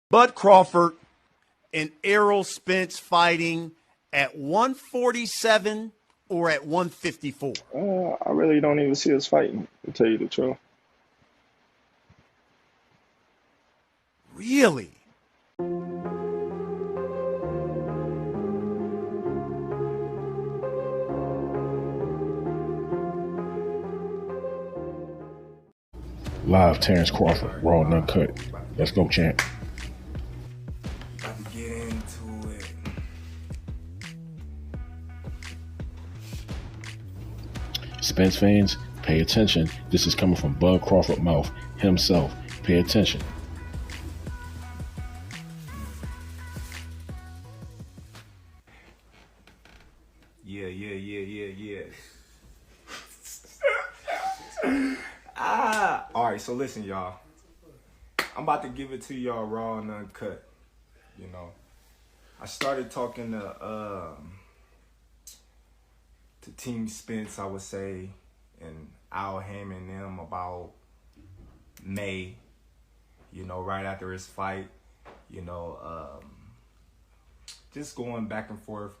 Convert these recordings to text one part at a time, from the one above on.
Bud Crawford and Errol Spence fighting at 147 or at 154? I really don't even see us fighting, to tell you the truth. Really? Live, Terence CRAWFORD, Raw and Uncut. Let's go, champ. About to get into it. Spence fans, pay attention. This is coming from Bud Crawford mouth himself. Pay attention. Yeah. Alright, so listen, y'all. I'm about to give it to y'all raw and uncut. You know, I started talking to Team Spence, I would say, and Al Hammond and them about May, you know, right after his fight, you know, just going back and forth.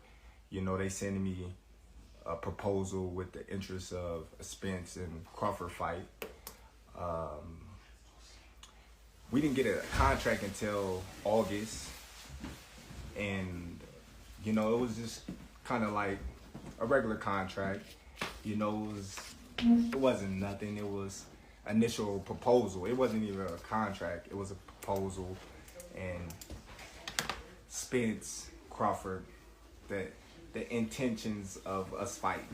You know, they sending me a proposal with the interest of a Spence and Crawford fight. We didn't get a contract until August, and you know, it was just kind of like a regular contract. You know, it wasn't nothing. It was initial proposal. It wasn't even a contract. It was a proposal, and Spence, Crawford, the intentions of us fighting.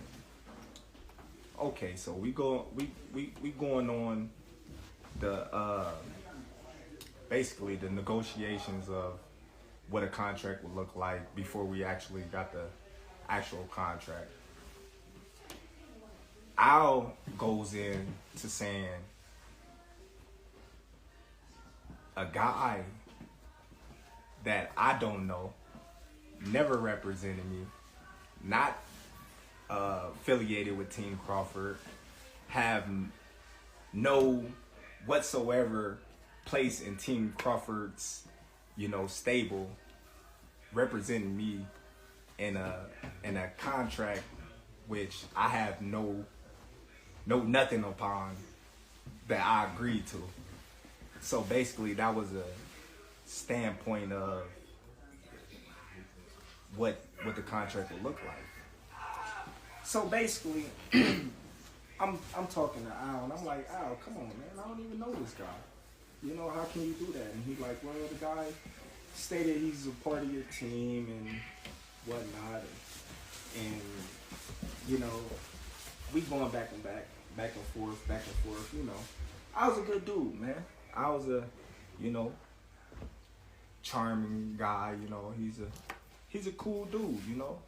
Okay, so we going on the basically the negotiations of what a contract would look like before we actually got the actual contract. Al goes in to saying a guy that I don't know, never represented me, not affiliated with Team Crawford, have no whatsoever place in Team Crawford's, you know, stable, representing me in a contract which I have no nothing upon that I agreed to. So basically that was a standpoint of what the contract would look like. So basically I'm talking to Al and I'm like, Al, come on, man, I don't even know this guy. You know, how can you do that? And he's like, well, the guy stated he's a part of your team and whatnot. And you know, we going back and forth, you know. I was a good dude, man. I was a, you know, charming guy, you know. He's a cool dude, you know.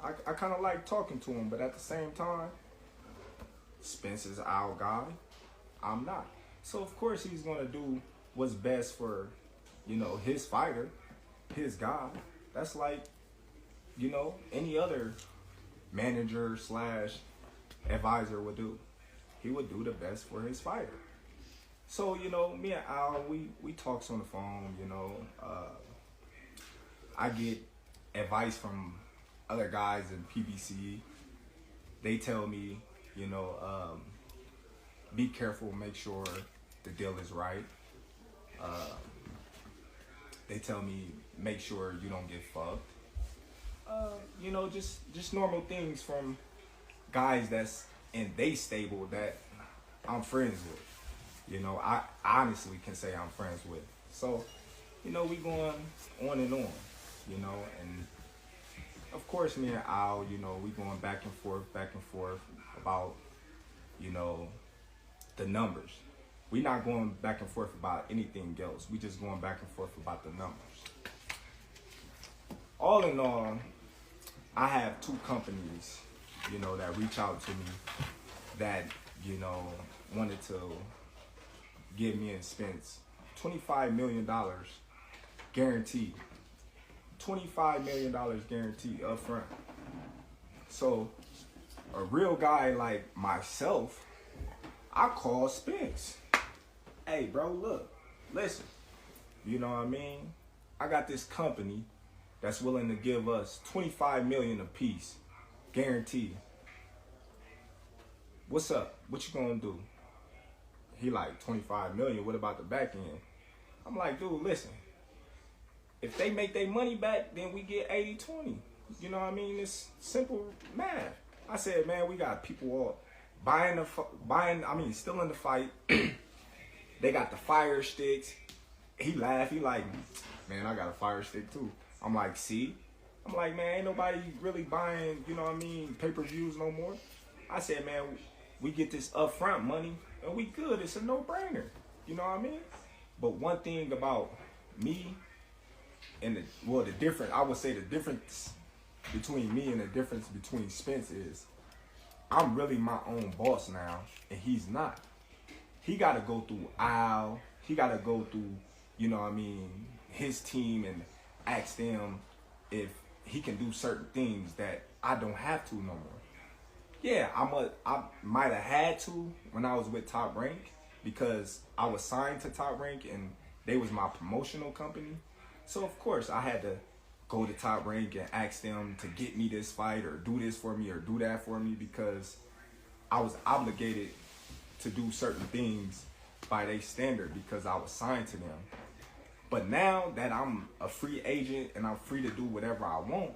I kind of like talking to him, but at the same time, Spence is our guy. I'm not. So of course he's gonna do what's best for, you know, his fighter, his guy. That's like, you know, any other manager / advisor would do. He would do the best for his fighter. So, you know, me and Al, we talks on the phone, you know. I get advice from other guys in PBC. They tell me, you know, be careful, make sure the deal is right. They tell me, make sure you don't get fucked. You know, just normal things from guys that's in they stable that I'm friends with. You know, I honestly can say I'm friends with. So, you know, we going on and on, you know, and of course me and Al, you know, we going back and forth about, you know, the numbers. We not going back and forth about anything else. We just going back and forth about the numbers. All in all, I have 2 companies, you know, that reach out to me that, you know, wanted to give me and Spence $25 million guaranteed. $25 million guaranteed up front. So a real guy like myself, I call Spence. Hey, bro, look, listen. You know what I mean? I got this company that's willing to give us $25 million a piece, guaranteed. What's up? What you gonna do? He like, 25 million, what about the back end? I'm like, dude, listen. If they make their money back, then we get 80-20. You know what I mean? It's simple math. I said, man, we got people all still in the fight. They got the fire sticks. He laughed. He like, man, I got a fire stick too. I'm like, see? I'm like, man, ain't nobody really buying, you know what I mean, pay-per-views no more. I said, man, we get this upfront money and we good. It's a no-brainer. You know what I mean? But one thing about me and the difference between me and the difference between Spence is I'm really my own boss now, and he's not. He got to go through Al. He got to go through, you know what I mean, his team and ask them if he can do certain things that I don't have to no more. Yeah, I might have had to when I was with Top Rank because I was signed to Top Rank and they was my promotional company. So of course I had to go to Top Rank and ask them to get me this fight or do this for me or do that for me because I was obligated to do certain things by their standard because I was signed to them. But now that I'm a free agent and I'm free to do whatever I want,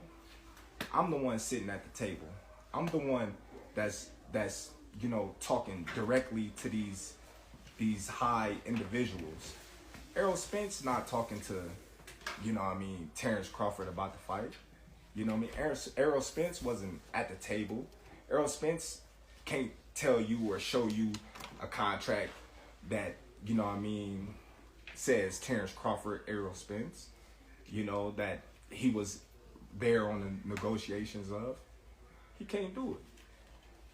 I'm the one sitting at the table. I'm the one that's you know, talking directly to these high individuals. Errol Spence not talking to, you know what I mean, Terence CRAWFORD about the fight. You know what I mean? Errol Spence wasn't at the table. Errol Spence can't tell you or show you a contract that, you know what I mean, says Terence CRAWFORD, Errol Spence, you know, that he was there on the negotiations of. He can't do it.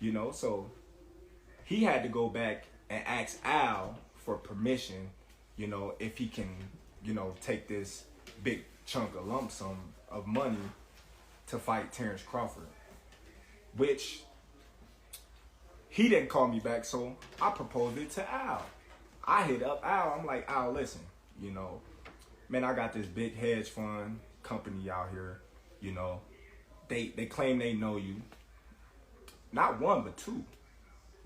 You know, so he had to go back and ask Al for permission, you know, if he can, you know, take this big chunk of lump sum of money to fight Terence CRAWFORD, which he didn't call me back, so I proposed it to Al. I hit up Al. I'm like, Al, listen, you know, man, I got this big hedge fund company out here, you know, they claim they know you. Not one, but two.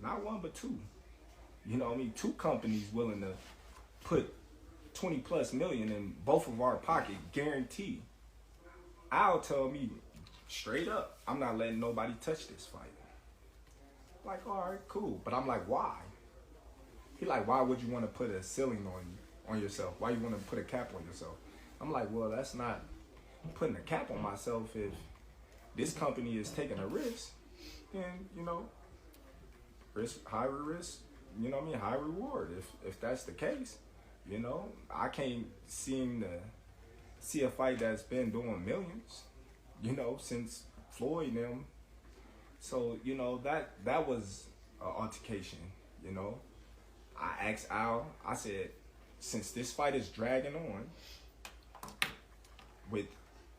Not one, but two. You know what I mean? Two companies willing to put 20+ million in both of our pocket, guaranteed. Al tell me straight up, I'm not letting nobody touch this fight. Like, all right, cool. But I'm like, why? He like, why would you want to put a ceiling on yourself? Why you want to put a cap on yourself? I'm like, well, that's not putting a cap on myself. If this company is taking a risk, then, you know, high risk, you know what I mean, high reward. If that's the case, you know, I can't seem to see a fight that's been doing millions, you know, since Floyd and them. So, you know, that was an altercation, you know. I asked Al, I said, since this fight is dragging on with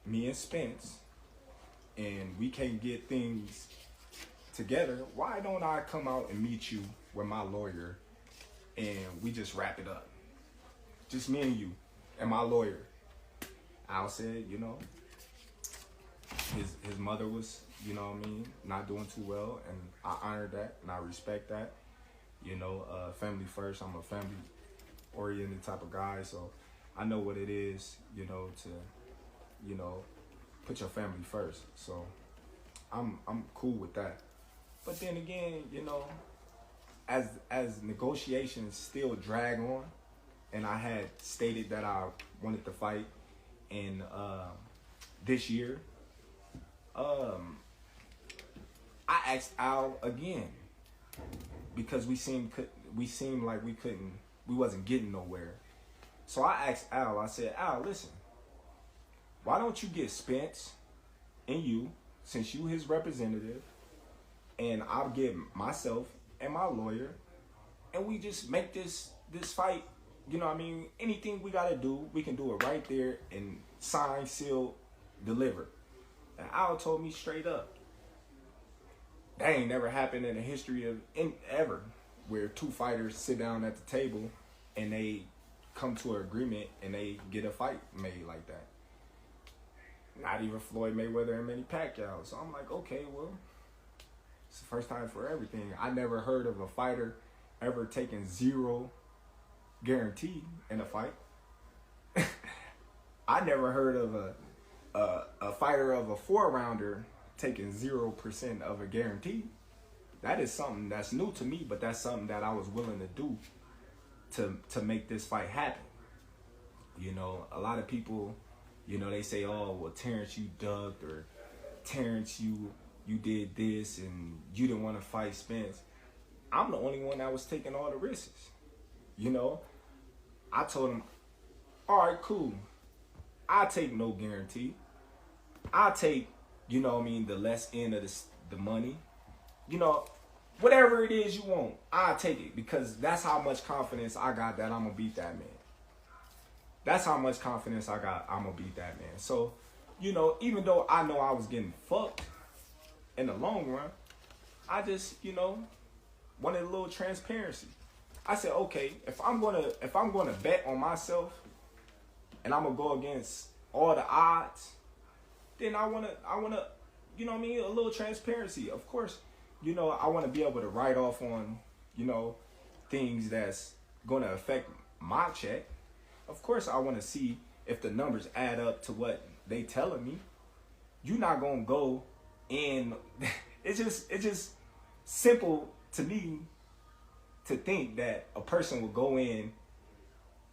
me and Spence and we can't get things together, why don't I come out and meet you with my lawyer and we just wrap it up? Just me and you and my lawyer. Al said, you know, his mother was, you know what I mean, not doing too well, and I honor that and I respect that. You know, family first. I'm a family oriented type of guy, so I know what it is, you know, to, you know, put your family first. So I'm cool with that. But then again, you know, as negotiations still drag on, and I had stated that I wanted to fight in this year, I asked Al again because we seemed like we wasn't getting nowhere. So I asked Al. I said, Al, listen, why don't you get Spence and you, since you his representative, and I'll get myself and my lawyer, and we just make this fight, you know what I mean, anything we gotta do, we can do it right there and sign, seal, deliver. And Al told me straight up, that ain't never happened in the history of ever, where two fighters sit down at the table and they come to an agreement and they get a fight made like that. Not even Floyd Mayweather and Manny Pacquiao. So I'm like, okay, well, it's the first time for everything. I never heard of a fighter ever taking zero guarantee in a fight. I never heard of a fighter of a 4-rounder taking 0% of a guarantee. That is something that's new to me, but that's something that I was willing to do to make this fight happen. You know, a lot of people, you know, they say, oh, well, Terence, you ducked, or Terence, you did this and you didn't want to fight Spence. I'm the only one that was taking all the risks. You know, I told him, all right, cool. I take no guarantee. I take, you know what I mean, the less end of the money. You know, whatever it is you want, I'll take it, because that's how much confidence I got that I'm going to beat that man. That's how much confidence I got I'm going to beat that man. So, you know, even though I know I was getting fucked in the long run, I just, you know, wanted a little transparency. I said, okay, if I'm gonna bet on myself and I'm gonna go against all the odds, then I wanna, you know what I mean, a little transparency. Of course, you know, I wanna be able to write off on, you know, things that's gonna affect my check. Of course, I wanna see if the numbers add up to what they telling me. You're not gonna go in. It's just simple to me to think that a person will go in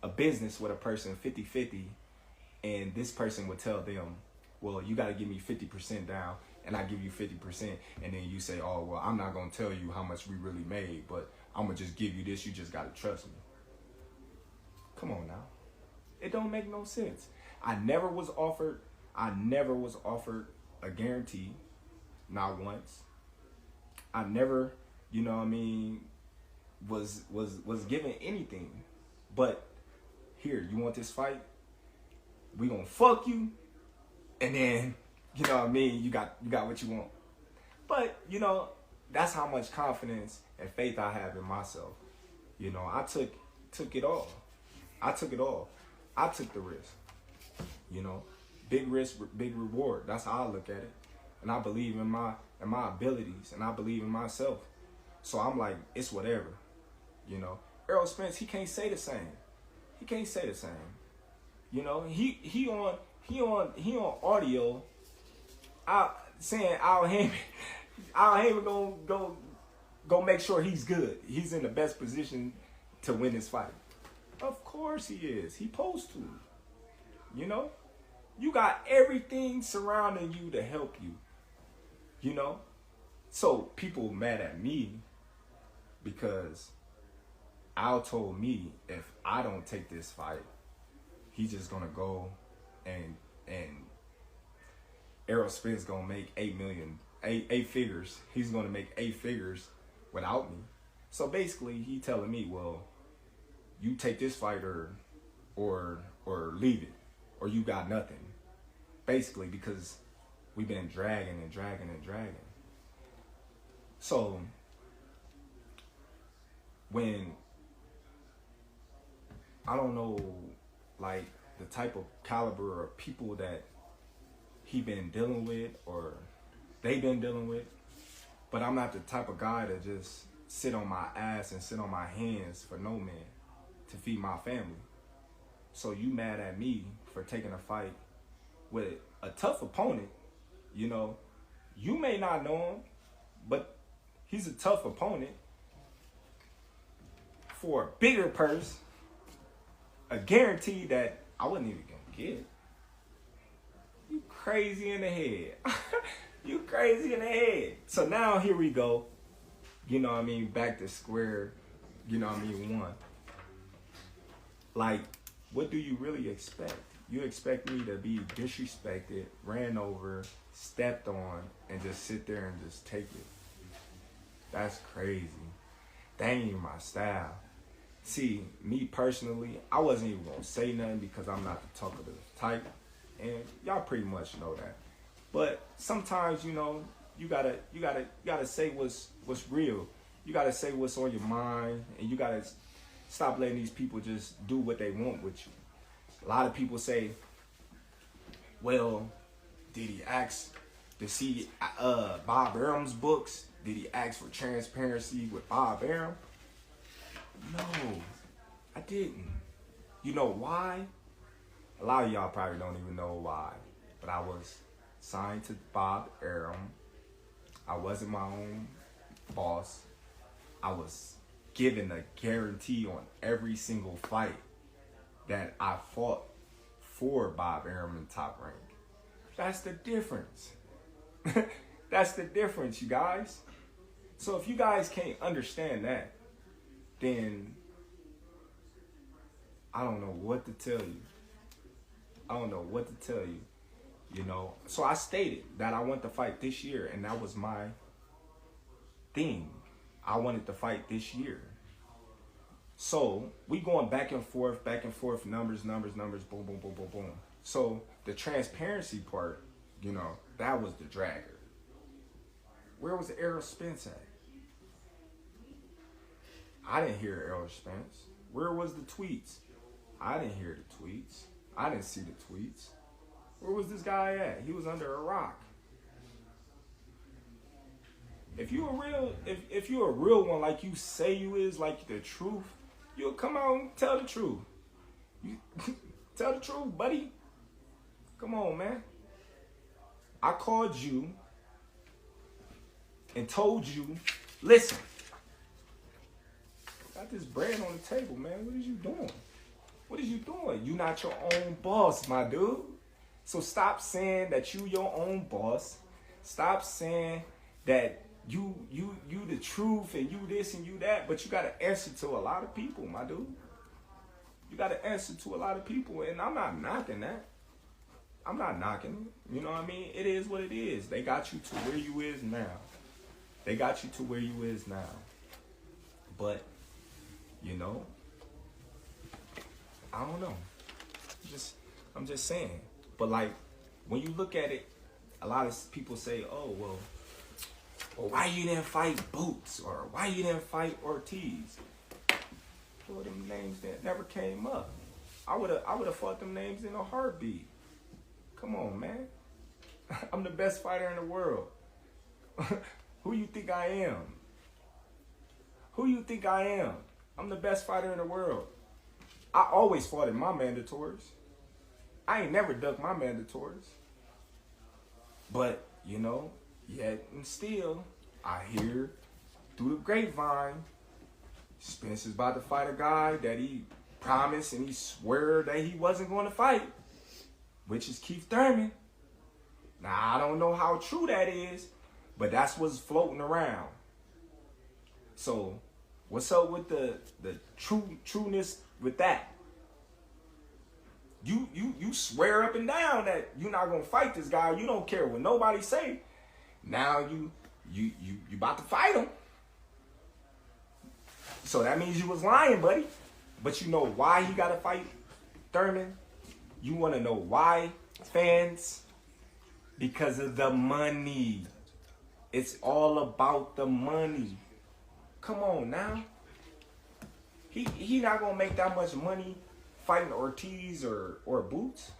a business with a person 50-50, and this person would tell them, well, you got to give me 50% down, and I give you 50%, and then you say, oh, well, I'm not going to tell you how much we really made, but I'm going to just give you this. You just got to trust me. Come on now. It don't make no sense. I never was offered a guarantee, not once. I never, you know what I mean, was given anything. But here, you want this fight? We gonna fuck you, and then, you know what I mean, you got what you want. But, you know, that's how much confidence and faith I have in myself. You know, I took it all. I took it all. I took the risk. You know, big risk, big reward. That's how I look at it. And I believe in my abilities, and I believe in myself. So I'm like, it's whatever. You know, Errol Spence, he can't say the same. He can't say the same. You know, he on audio saying Al Heyman gonna make sure he's good. He's in the best position to win this fight. Of course he is. He supposed to. You know, you got everything surrounding you to help you. You know, so people mad at me because Al told me if I don't take this fight, he's just gonna go and Errol Spence gonna make eight figures. He's gonna make 8 figures without me. So basically, he telling me, well, you take this fight or leave it, or you got nothing. Basically, because we've been dragging. So when I don't know, like, the type of caliber of people that he been dealing with or they been dealing with, but I'm not the type of guy to just sit on my ass and sit on my hands for no man to feed my family. So you mad at me for taking a fight with a tough opponent. You know, you may not know him, but he's a tough opponent for a bigger purse, a guarantee that I wasn't even gonna get. You crazy in the head. You crazy in the head. So now here we go. You know what I mean? Back to square, you know what I mean, one. Like, what do you really expect? You expect me to be disrespected, ran over, stepped on, and just sit there and just take it? That's crazy. That ain't even my style. See, me personally, I wasn't even gonna say nothing because I'm not the talkative type, and y'all pretty much know that. But sometimes, you know, you gotta say what's real. You gotta say what's on your mind, and you gotta Stop letting these people just do what they want with you. A lot of people say, well, did he ask to see Bob Arum's books? Did he ask for transparency with Bob Arum? No, I didn't. You know why? A lot of y'all probably don't even know why. But I was signed to Bob Arum. I wasn't my own boss. I was given a guarantee on every single fight that I fought for Bob Arum in Top Rank. That's the difference. That's the difference, you guys. So if you guys can't understand that, then I don't know what to tell you. I don't know what to tell you, you know. So I stated that I want to fight this year, and that was my thing. I wanted to fight this year. So we going back and forth, numbers, boom, boom, boom, boom, boom. So the transparency part, you know, that was the dragger. Where was Errol Spence at? I didn't hear Errol Spence. Where was the tweets? I didn't hear the tweets. I didn't see the tweets. Where was this guy at? He was under a rock. If you a real one, like you say you is, like the truth, you'll come out and tell the truth. You tell the truth, buddy. Come on, man. I called you and told you, listen, got this bread on the table, man. What is you doing? What is you doing? You not your own boss, my dude. So stop saying that you your own boss. Stop saying that you the truth and you this and you that, but you got to answer to a lot of people, my dude. You got to answer to a lot of people, and I'm not knocking that. I'm not knocking it. You know what I mean? It is what it is. They got you to where you is now. They got you to where you is now. But, you know, I don't know. I'm just saying. But like, when you look at it, a lot of people say, oh, well, why you didn't fight Boots? Or why you didn't fight Ortiz? Well, them names that never came up. I would have fought them names in a heartbeat. Come on, man. I'm the best fighter in the world. Who you think I am? Who you think I am? I'm the best fighter in the world. I always fought in my mandatories. I ain't never ducked my mandatories. But, you know, yet and still, I hear through the grapevine, Spence is about to fight a guy that he promised and he swore that he wasn't going to fight, which is Keith Thurman. Now, I don't know how true that is, but that's what's floating around. So, what's up with the trueness with that? You swear up and down that you're not gonna fight this guy. You don't care what nobody say. Now you about to fight him. So that means you was lying, buddy. But you know why he gotta fight Thurman? You wanna know why, fans? Because of the money. It's all about the money. Come on now. He not gonna make that much money fighting Ortiz or Boots.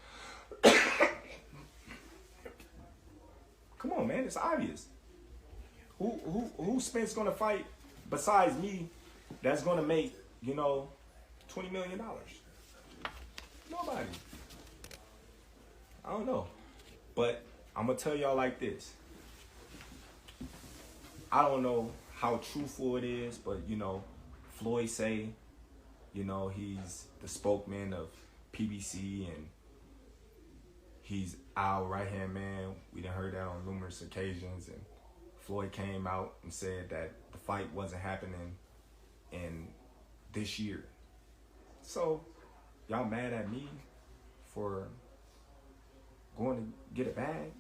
Come on, man, it's obvious. Who Spence gonna fight besides me that's gonna make, you know, $20 million? Nobody. I don't know. But I'm gonna tell y'all like this. I don't know how truthful it is, but you know, Floyd say, you know, he's the spokesman of PBC and he's our right-hand man. We done heard that on numerous occasions, and Floyd came out and said that the fight wasn't happening in this year. So, y'all mad at me for going to get a bag?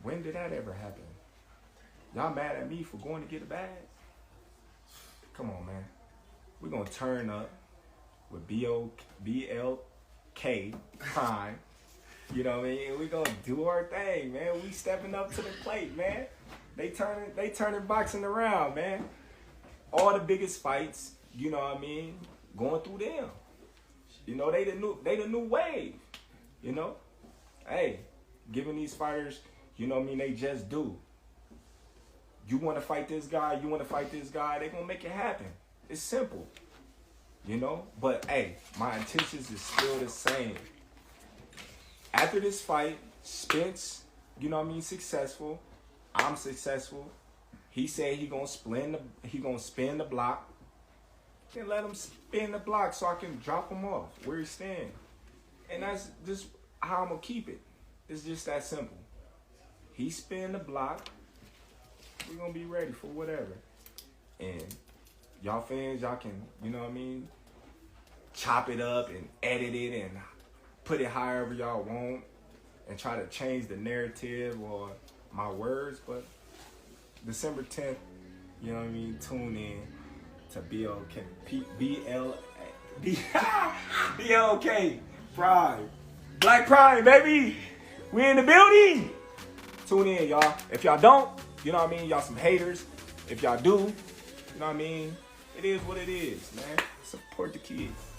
When did that ever happen? Y'all mad at me for going to get a bag? Come on, man. We're going to turn up with BLK Prime. You know what I mean? We're going to do our thing, man. We stepping up to the plate, man. They turning boxing around, man. All the biggest fights, you know what I mean, going through them. You know, they the new wave. You know? Hey, giving these fighters, you know what I mean, they just do. You want to fight this guy, they gonna make it happen. It's simple. You know? But hey, my intentions is still the same. After this fight, Spence, you know what I mean, successful. I'm successful. He said he gonna spin the block. Then let him spin the block so I can drop him off where he's standing. And that's just how I'm gonna keep it. It's just that simple. He spin the block. We're gonna be ready for whatever. And y'all fans, y'all can, you know what I mean, chop it up and edit it and put it however y'all want and try to change the narrative or my words. But December 10th, you know what I mean, tune in to BLK Pride. Black Pride, baby. We in the building. Tune in, y'all. If y'all don't, you know what I mean, y'all some haters. If y'all do, you know what I mean, it is what it is, man. Support the kids.